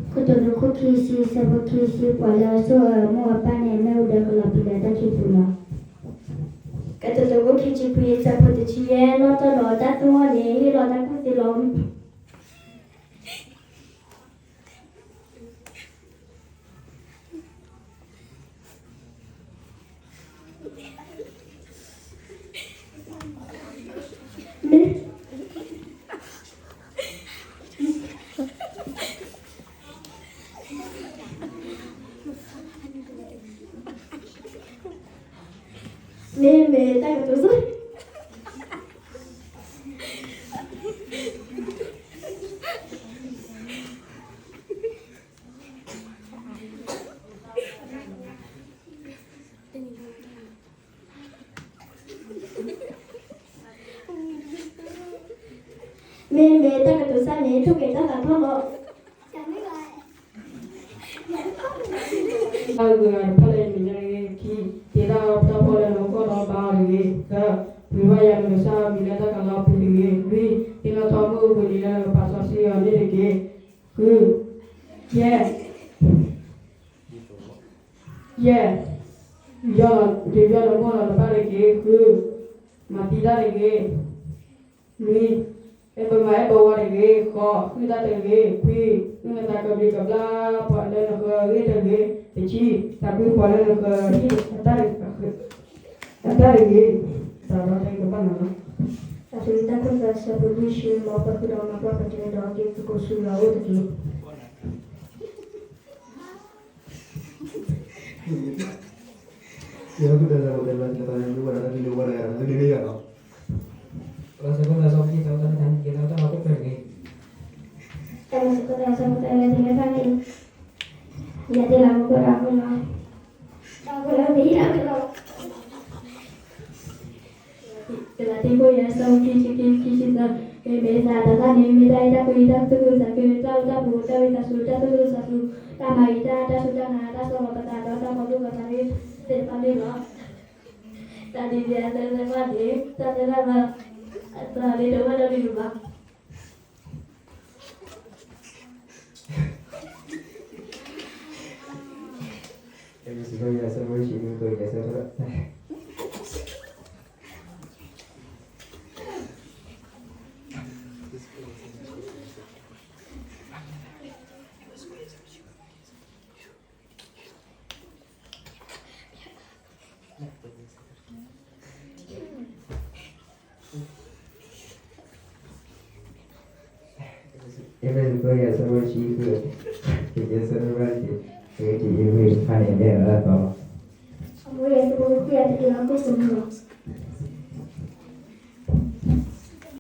Kutunuku kisi sabu kisi pala so mo apane me udah kelapida da kipuna. Kutunuku kisi kuye sabu de chiye no to lo da tumo ne lo da kuti lom. Meme tak ketusuk. Meme tak ketusuk ni tu kita tak tahu. Dengan paling minyak ki tidak apa boleh lokor apa lagi, riwayat Musa bila tak kalau pilih, tidak tahu bila pasasi ada lagi, dia lokor apa lagi, mati dah lagi, pemain bawa lagi, kau kita lagi, kita tak kebeli kebla, pada nak lagi, Eci, tapi pada nak ni, ada lagi, tak ada yang depan mana. Tapi kita kan rasa berusia mau pergi dalam apa kerja dalam itu kursus laut lagi. Ya aku dah dapat dalam catatan yang luar ada di luar ya, ada di dia kan. Rasa kau dah sampai kita tahu aku pergi. Kalau sekolah sama saya tinggal sana. Jadi lama kurang lah. Tak boleh tidak kalau. Kalau tiba ya sama kisi tak. Beza ada ni mida ida kuida tu sakit tahu tak buta ida sudah tu satu. Tama ida ada sudah ada sama kata ada malu kata ni depan ni lah. Tadi dia ada mati, tadi lama. Tadi depan dari rumah. Ini sih kau biasa bersih kau biasa tu. Even though you're so cheap, you're so right. You will find it there. Kamu ya sebuah kiat di aku semua.